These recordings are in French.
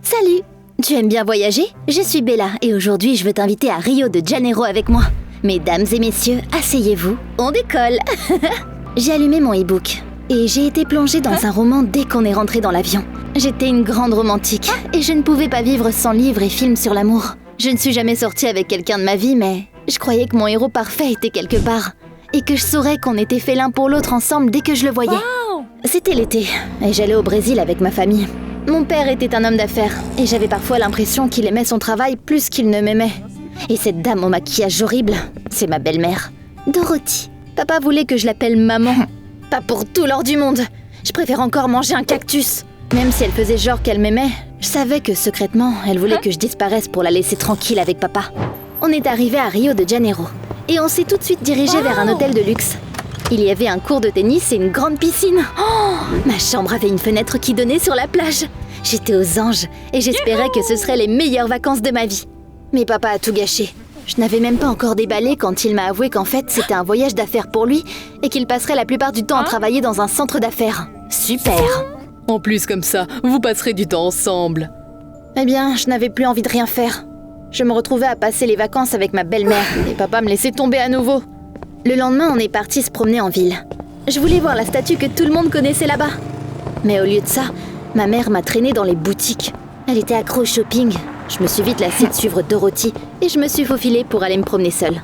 Salut! Tu aimes bien voyager? Je suis Bella et aujourd'hui je veux t'inviter à Rio de Janeiro avec moi. Mesdames et messieurs, asseyez-vous, on décolle! J'ai allumé mon e-book et j'ai été plongée dans un roman dès qu'on est rentré dans l'avion. J'étais une grande romantique et je ne pouvais pas vivre sans livres et films sur l'amour. Je ne suis jamais sortie avec quelqu'un de ma vie, mais je croyais que mon héros parfait était quelque part et que je saurais qu'on était faits l'un pour l'autre ensemble dès que je le voyais. Wow. C'était l'été et j'allais au Brésil avec ma famille. Mon père était un homme d'affaires et j'avais parfois l'impression qu'il aimait son travail plus qu'il ne m'aimait. Et cette dame au maquillage horrible, c'est ma belle-mère, Dorothy. Papa voulait que je l'appelle maman. Pas pour tout l'or du monde. Je préfère encore manger un cactus. Même si elle faisait genre qu'elle m'aimait, je savais que secrètement, elle voulait que je disparaisse pour la laisser tranquille avec papa. On est arrivé à Rio de Janeiro et on s'est tout de suite dirigé vers un hôtel de luxe. Il y avait un court de tennis et une grande piscine. Oh, ma chambre avait une fenêtre qui donnait sur la plage. J'étais aux anges et j'espérais que ce seraient les meilleures vacances de ma vie. Mais papa a tout gâché. Je n'avais même pas encore déballé quand il m'a avoué qu'en fait c'était un voyage d'affaires pour lui et qu'il passerait la plupart du temps à travailler dans un centre d'affaires. Super! En plus comme ça, vous passerez du temps ensemble. Eh bien, je n'avais plus envie de rien faire. Je me retrouvais à passer les vacances avec ma belle-mère et papa me laissait tomber à nouveau. Le lendemain, on est parti se promener en ville. Je voulais voir la statue que tout le monde connaissait là-bas. Mais au lieu de ça, ma mère m'a traînée dans les boutiques. Elle était accro au shopping. Je me suis vite lassée de suivre Dorothy et je me suis faufilée pour aller me promener seule.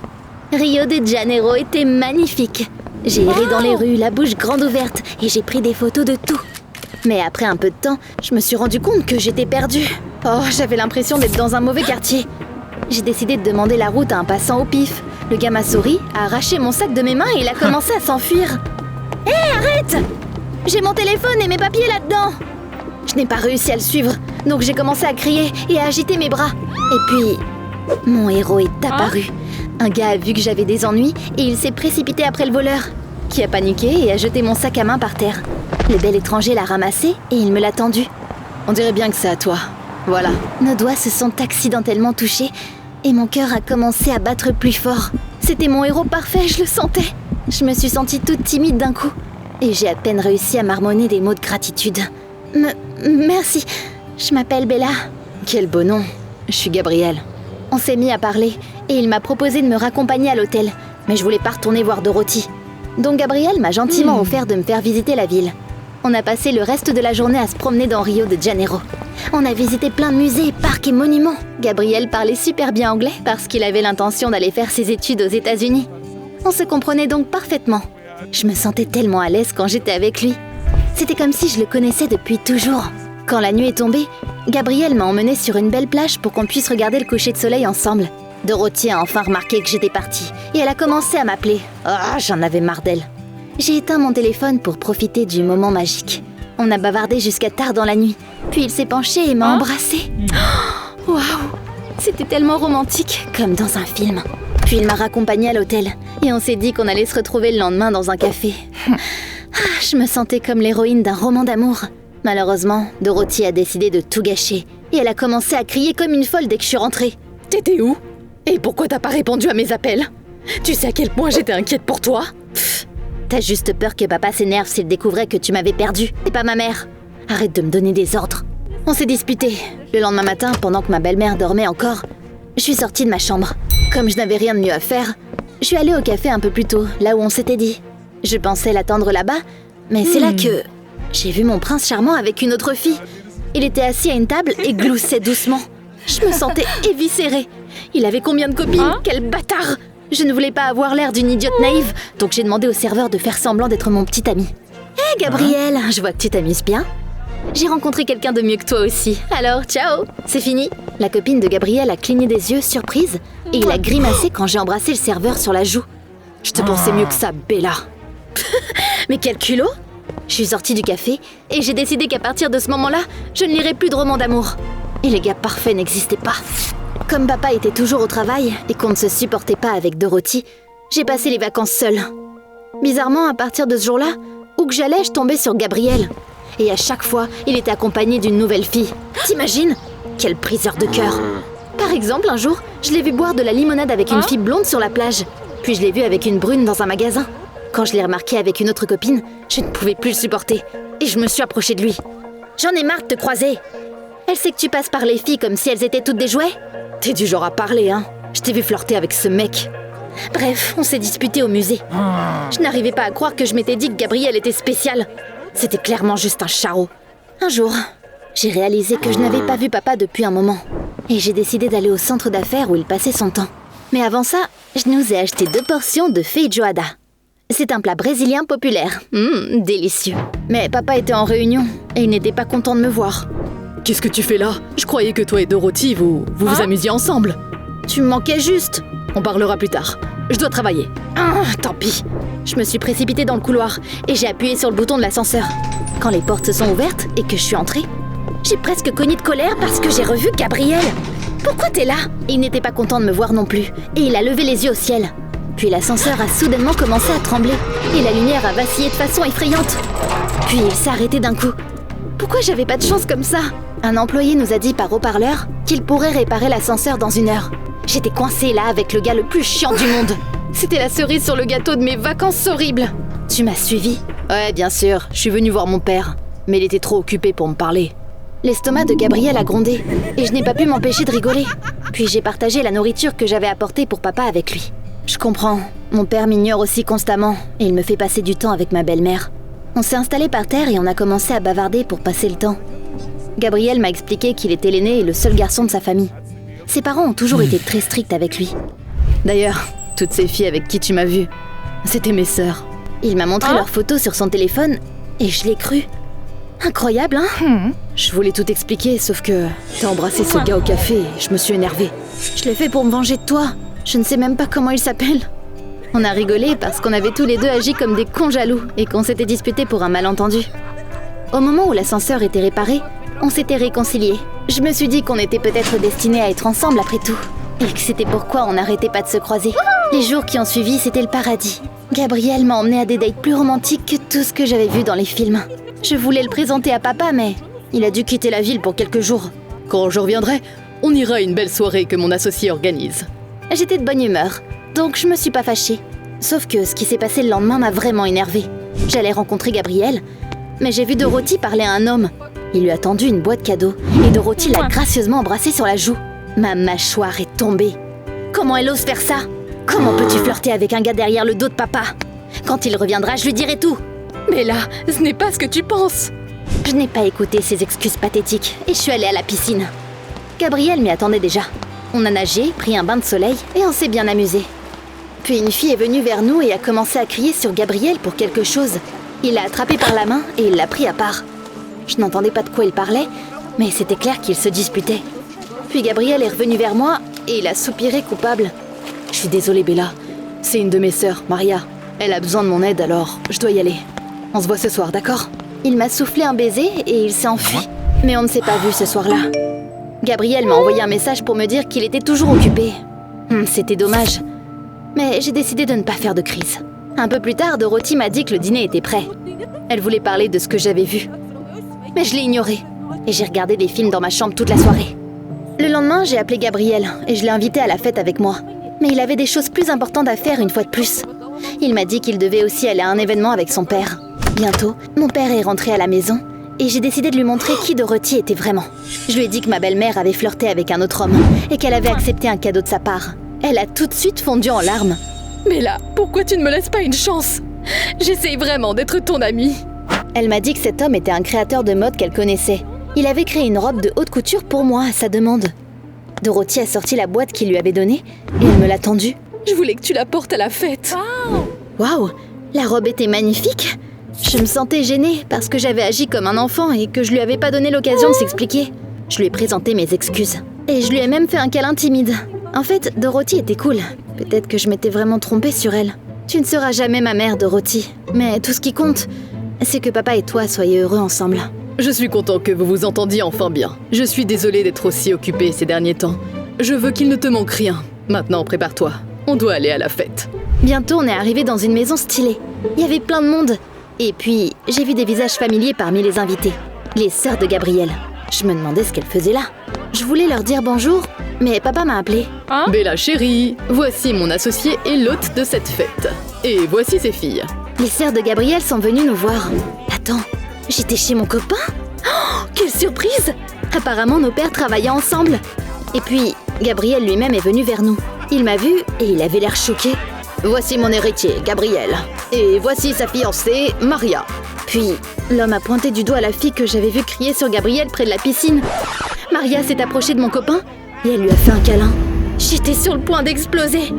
Rio de Janeiro était magnifique. J'ai erré dans les rues, la bouche grande ouverte, et j'ai pris des photos de tout. Mais après un peu de temps, je me suis rendu compte que j'étais perdue. Oh, j'avais l'impression d'être dans un mauvais quartier. J'ai décidé de demander la route à un passant au pif. Le gars m'a souri, a arraché mon sac de mes mains et il a commencé à s'enfuir. Hé, arrête! J'ai mon téléphone et mes papiers là-dedans! Je n'ai pas réussi à le suivre, donc j'ai commencé à crier et à agiter mes bras. Et puis, mon héros est apparu. Un gars a vu que j'avais des ennuis et il s'est précipité après le voleur, qui a paniqué et a jeté mon sac à main par terre. Le bel étranger l'a ramassé et il me l'a tendu. On dirait bien que c'est à toi. Voilà. Nos doigts se sont accidentellement touchés et mon cœur a commencé à battre plus fort. C'était mon héros parfait, je le sentais. Je me suis sentie toute timide d'un coup et j'ai à peine réussi à marmonner des mots de gratitude. Merci, je m'appelle Bella. Quel beau nom. Je suis Gabrielle. On s'est mis à parler et il m'a proposé de me raccompagner à l'hôtel, mais je voulais pas retourner voir Dorothy. Donc Gabrielle m'a gentiment offert de me faire visiter la ville. On a passé le reste de la journée à se promener dans Rio de Janeiro. On a visité plein de musées, parcs et monuments. Gabriel parlait super bien anglais parce qu'il avait l'intention d'aller faire ses études aux États-Unis. On se comprenait donc parfaitement. Je me sentais tellement à l'aise quand j'étais avec lui. C'était comme si je le connaissais depuis toujours. Quand la nuit est tombée, Gabriel m'a emmenée sur une belle plage pour qu'on puisse regarder le coucher de soleil ensemble. Dorothy a enfin remarqué que j'étais partie et elle a commencé à m'appeler. Ah, j'en avais marre d'elle. J'ai éteint mon téléphone pour profiter du moment magique. On a bavardé jusqu'à tard dans la nuit. Puis il s'est penché et m'a embrassée. Waouh! C'était tellement romantique, comme dans un film. Puis il m'a raccompagnée à l'hôtel et on s'est dit qu'on allait se retrouver le lendemain dans un café. Je me sentais comme l'héroïne d'un roman d'amour. Malheureusement, Dorothy a décidé de tout gâcher et elle a commencé à crier comme une folle dès que je suis rentrée. T'étais où? Et pourquoi t'as pas répondu à mes appels? Tu sais à quel point j'étais inquiète pour toi? T'as juste peur que papa s'énerve s'il découvrait que tu m'avais perdue. C'est pas ma mère. Arrête de me donner des ordres. On s'est disputés. Le lendemain matin, pendant que ma belle-mère dormait encore, je suis sortie de ma chambre. Comme je n'avais rien de mieux à faire, je suis allée au café un peu plus tôt, là où on s'était dit. Je pensais l'attendre là-bas, mais c'est là que j'ai vu mon prince charmant avec une autre fille. Il était assis à une table et gloussait doucement. Je me sentais éviscérée. Il avait combien de copines? Quel bâtard! Je ne voulais pas avoir l'air d'une idiote naïve, donc j'ai demandé au serveur de faire semblant d'être mon petit ami. Hé Gabrielle, je vois que tu t'amuses bien. J'ai rencontré quelqu'un de mieux que toi aussi, alors ciao! C'est fini. La copine de Gabrielle a cligné des yeux, surprise, et il a grimacé quand j'ai embrassé le serveur sur la joue. Je te pensais mieux que ça, Bella. Mais quel culot! Je suis sortie du café et j'ai décidé qu'à partir de ce moment-là, je ne lirai plus de romans d'amour. Et les gars parfaits n'existaient pas. Comme papa était toujours au travail et qu'on ne se supportait pas avec Dorothy, j'ai passé les vacances seule. Bizarrement, à partir de ce jour-là, où que j'allais, je tombais sur Gabriel. Et à chaque fois, il était accompagné d'une nouvelle fille. T'imagines? Quel briseur de cœur! Par exemple, un jour, je l'ai vu boire de la limonade avec une fille blonde sur la plage. Puis je l'ai vu avec une brune dans un magasin. Quand je l'ai remarqué avec une autre copine, je ne pouvais plus le supporter. Et je me suis approchée de lui. J'en ai marre de te croiser. Elle sait que tu passes par les filles comme si elles étaient toutes des jouets? T'es du genre à parler, hein? Je t'ai vu flirter avec ce mec. Bref, on s'est disputé au musée. Je n'arrivais pas à croire que je m'étais dit que Gabriel était spécial. C'était clairement juste un charreau. Un jour, j'ai réalisé que je n'avais pas vu papa depuis un moment. Et j'ai décidé d'aller au centre d'affaires où il passait son temps. Mais avant ça, je nous ai acheté 2 portions de feijoada. C'est un plat brésilien populaire. Délicieux. Mais papa était en réunion et il n'était pas content de me voir. Qu'est-ce que tu fais là? Je croyais que toi et Dorothy, vous amusiez ensemble. Tu me manquais juste. On parlera plus tard. Je dois travailler. Tant pis. Je me suis précipitée dans le couloir et j'ai appuyé sur le bouton de l'ascenseur. Quand les portes se sont ouvertes et que je suis entrée, j'ai presque cogné de colère parce que j'ai revu Gabriel. Pourquoi t'es là? Il n'était pas content de me voir non plus et il a levé les yeux au ciel. Puis l'ascenseur a soudainement commencé à trembler et la lumière a vacillé de façon effrayante. Puis il s'est arrêté d'un coup. Pourquoi j'avais pas de chance comme ça? Un employé nous a dit par haut-parleur qu'il pourrait réparer l'ascenseur dans 1 heure. J'étais coincée là avec le gars le plus chiant du monde. C'était la cerise sur le gâteau de mes vacances horribles. Tu m'as suivi? Ouais, bien sûr. Je suis venue voir mon père. Mais il était trop occupé pour me parler. L'estomac de Gabriel a grondé et je n'ai pas pu m'empêcher de rigoler. Puis j'ai partagé la nourriture que j'avais apportée pour papa avec lui. Je comprends. Mon père m'ignore aussi constamment et il me fait passer du temps avec ma belle-mère. On s'est installé par terre et on a commencé à bavarder pour passer le temps. Gabriel m'a expliqué qu'il était l'aîné et le seul garçon de sa famille. Ses parents ont toujours été très stricts avec lui. D'ailleurs, toutes ces filles avec qui tu m'as vue, c'était mes sœurs. Il m'a montré leurs photos sur son téléphone et je l'ai cru. Incroyable, hein? Je voulais tout expliquer, sauf que t'as embrassé ce gars au café et je me suis énervée. Je l'ai fait pour me venger de toi. Je ne sais même pas comment il s'appelle. On a rigolé parce qu'on avait tous les deux agi comme des cons jaloux et qu'on s'était disputés pour un malentendu. Au moment où l'ascenseur était réparé, on s'était réconciliés. Je me suis dit qu'on était peut-être destinés à être ensemble après tout. Et que c'était pourquoi on n'arrêtait pas de se croiser. Les jours qui ont suivi, c'était le paradis. Gabriel m'a emmené à des dates plus romantiques que tout ce que j'avais vu dans les films. Je voulais le présenter à papa, mais il a dû quitter la ville pour quelques jours. Quand je reviendrai, on ira à une belle soirée que mon associé organise. J'étais de bonne humeur, donc je me suis pas fâchée. Sauf que ce qui s'est passé le lendemain m'a vraiment énervée. J'allais rencontrer Gabriel, mais j'ai vu Dorothy parler à un homme. Il lui a tendu une boîte cadeau et Dorothy l'a gracieusement embrassé sur la joue. Ma mâchoire est tombée. Comment elle ose faire ça? Comment peux-tu flirter avec un gars derrière le dos de papa? Quand il reviendra, je lui dirai tout. Mais là, ce n'est pas ce que tu penses. Je n'ai pas écouté ses excuses pathétiques et je suis allée à la piscine. Gabriel m'y attendait déjà. On a nagé, pris un bain de soleil et on s'est bien amusé. Puis une fille est venue vers nous et a commencé à crier sur Gabriel pour quelque chose. Il l'a attrapé par la main et il l'a pris à part. Je n'entendais pas de quoi il parlait, mais c'était clair qu'il se disputait. Puis Gabriel est revenu vers moi et il a soupiré coupable. Je suis désolée, Bella. C'est une de mes sœurs, Maria. Elle a besoin de mon aide, alors je dois y aller. On se voit ce soir, d'accord? Il m'a soufflé un baiser et il s'est enfui. Mais on ne s'est pas vu ce soir-là. Gabriel m'a envoyé un message pour me dire qu'il était toujours occupé. C'était dommage. Mais j'ai décidé de ne pas faire de crise. Un peu plus tard, Dorothy m'a dit que le dîner était prêt. Elle voulait parler de ce que j'avais vu. Mais je l'ai ignoré. Et j'ai regardé des films dans ma chambre toute la soirée. Le lendemain, j'ai appelé Gabriel et je l'ai invité à la fête avec moi. Mais il avait des choses plus importantes à faire une fois de plus. Il m'a dit qu'il devait aussi aller à un événement avec son père. Bientôt, mon père est rentré à la maison et j'ai décidé de lui montrer qui Dorothy était vraiment. Je lui ai dit que ma belle-mère avait flirté avec un autre homme et qu'elle avait accepté un cadeau de sa part. Elle a tout de suite fondu en larmes. Mais là, pourquoi tu ne me laisses pas une chance? J'essaye vraiment d'être ton amie. Elle m'a dit que cet homme était un créateur de mode qu'elle connaissait. Il avait créé une robe de haute couture pour moi à sa demande. Dorothy a sorti la boîte qu'il lui avait donnée et elle me l'a tendue. Je voulais que tu la portes à la fête. Waouh, la robe était magnifique. Je me sentais gênée parce que j'avais agi comme un enfant et que je lui avais pas donné l'occasion de s'expliquer. Je lui ai présenté mes excuses. Et je lui ai même fait un câlin timide. En fait, Dorothy était cool. Peut-être que je m'étais vraiment trompée sur elle. Tu ne seras jamais ma mère, Dorothy. Mais tout ce qui compte, c'est que papa et toi soyez heureux ensemble. Je suis content que vous vous entendiez enfin bien. Je suis désolée d'être aussi occupée ces derniers temps. Je veux qu'il ne te manque rien. Maintenant, prépare-toi. On doit aller à la fête. Bientôt, on est arrivé dans une maison stylée. Il y avait plein de monde. Et puis, j'ai vu des visages familiers parmi les invités. Les sœurs de Gabriel. Je me demandais ce qu'elles faisaient là. Je voulais leur dire bonjour, mais papa m'a appelé. Bella chérie, voici mon associé et l'hôte de cette fête. Et voici ses filles. Les sœurs de Gabriel sont venues nous voir. Attends, j'étais chez mon copain? Oh, quelle surprise! Apparemment, nos pères travaillaient ensemble. Et puis, Gabriel lui-même est venu vers nous. Il m'a vu et il avait l'air choqué. Voici mon héritier, Gabriel. Et voici sa fiancée, Maria. Puis, l'homme a pointé du doigt la fille que j'avais vue crier sur Gabriel près de la piscine. Maria s'est approchée de mon copain et elle lui a fait un câlin. J'étais sur le point d'exploser.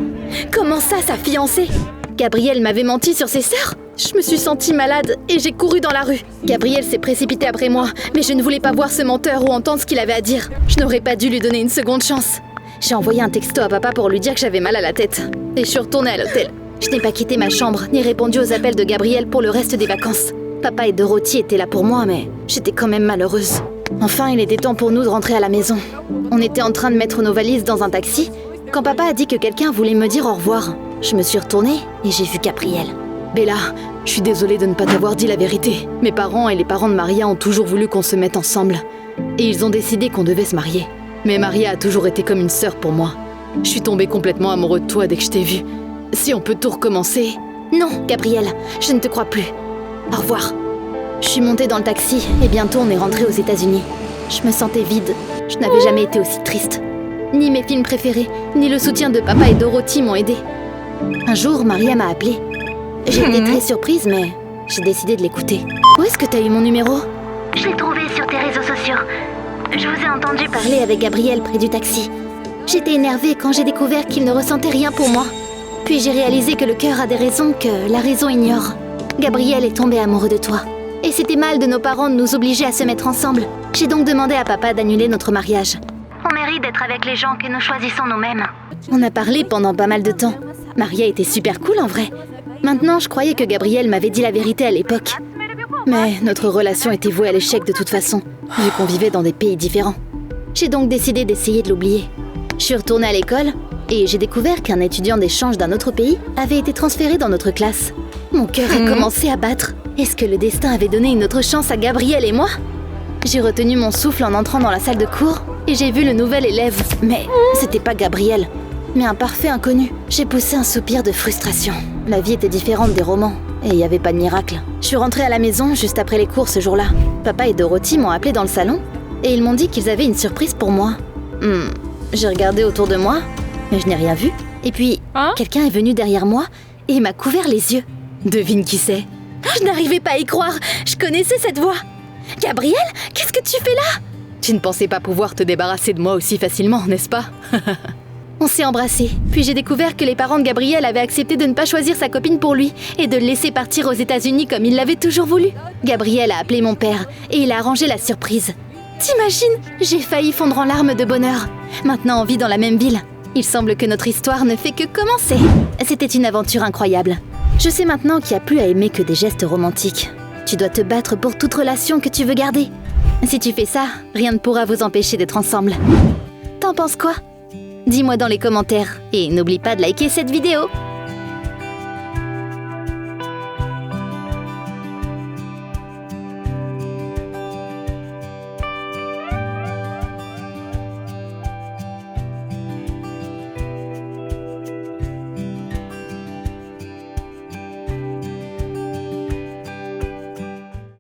Comment ça, sa fiancée? Gabriel m'avait menti sur ses sœurs? Je me suis sentie malade et j'ai couru dans la rue. Gabriel s'est précipité après moi, mais je ne voulais pas voir ce menteur ou entendre ce qu'il avait à dire. Je n'aurais pas dû lui donner une seconde chance. J'ai envoyé un texto à papa pour lui dire que j'avais mal à la tête. Et je suis retournée à l'hôtel. Je n'ai pas quitté ma chambre, ni répondu aux appels de Gabriel pour le reste des vacances. Papa et Dorothy étaient là pour moi, mais j'étais quand même malheureuse. Enfin, il était temps pour nous de rentrer à la maison. On était en train de mettre nos valises dans un taxi, quand papa a dit que quelqu'un voulait me dire au revoir. Je me suis retournée et j'ai vu Gabriel. Bella, je suis désolée de ne pas t'avoir dit la vérité. Mes parents et les parents de Maria ont toujours voulu qu'on se mette ensemble. Et ils ont décidé qu'on devait se marier. Mais Maria a toujours été comme une sœur pour moi. Je suis tombée complètement amoureux de toi dès que je t'ai vue. Si on peut tout recommencer... Non, Gabriel, je ne te crois plus. Au revoir. Je suis montée dans le taxi et bientôt on est rentré aux États-Unis. Je me sentais vide. Je n'avais jamais été aussi triste. Ni mes films préférés, ni le soutien de papa et Dorothy m'ont aidée. Un jour, Maria m'a appelée. J'ai été très surprise, mais j'ai décidé de l'écouter. Où est-ce que t'as eu mon numéro? Je l'ai trouvé sur tes réseaux sociaux. Je vous ai entendu parler avec Gabriel près du taxi. J'étais énervée quand j'ai découvert qu'il ne ressentait rien pour moi. Puis j'ai réalisé que le cœur a des raisons que la raison ignore. Gabriel est tombé amoureux de toi. Et c'était mal de nos parents de nous obliger à se mettre ensemble. J'ai donc demandé à papa d'annuler notre mariage. On mérite d'être avec les gens que nous choisissons nous-mêmes. On a parlé pendant pas mal de temps. Maria était super cool en vrai. Maintenant, je croyais que Gabriel m'avait dit la vérité à l'époque. Mais notre relation était vouée à l'échec de toute façon, vu qu'on vivait dans des pays différents. J'ai donc décidé d'essayer de l'oublier. Je suis retournée à l'école et j'ai découvert qu'un étudiant d'échange d'un autre pays avait été transféré dans notre classe. Mon cœur a commencé à battre. Est-ce que le destin avait donné une autre chance à Gabriel et moi? J'ai retenu mon souffle en entrant dans la salle de cours et j'ai vu le nouvel élève. Mais c'était pas Gabriel, mais un parfait inconnu. J'ai poussé un soupir de frustration. La vie était différente des romans et il n'y avait pas de miracle. Je suis rentrée à la maison juste après les cours ce jour-là. Papa et Dorothy m'ont appelée dans le salon et ils m'ont dit qu'ils avaient une surprise pour moi. J'ai regardé autour de moi, mais je n'ai rien vu. Et puis, quelqu'un est venu derrière moi et m'a couvert les yeux. Devine qui c'est? Je n'arrivais pas à y croire. Je connaissais cette voix. Gabriel, qu'est-ce que tu fais là? Tu ne pensais pas pouvoir te débarrasser de moi aussi facilement, n'est-ce pas? On s'est embrassés, puis j'ai découvert que les parents de Gabriel avaient accepté de ne pas choisir sa copine pour lui et de le laisser partir aux États-Unis comme il l'avait toujours voulu. Gabriel a appelé mon père et il a arrangé la surprise. T'imagines? J'ai failli fondre en larmes de bonheur. Maintenant on vit dans la même ville. Il semble que notre histoire ne fait que commencer. C'était une aventure incroyable. Je sais maintenant qu'il n'y a plus à aimer que des gestes romantiques. Tu dois te battre pour toute relation que tu veux garder. Si tu fais ça, rien ne pourra vous empêcher d'être ensemble. T'en penses quoi? Dis-moi dans les commentaires et n'oublie pas de liker cette vidéo.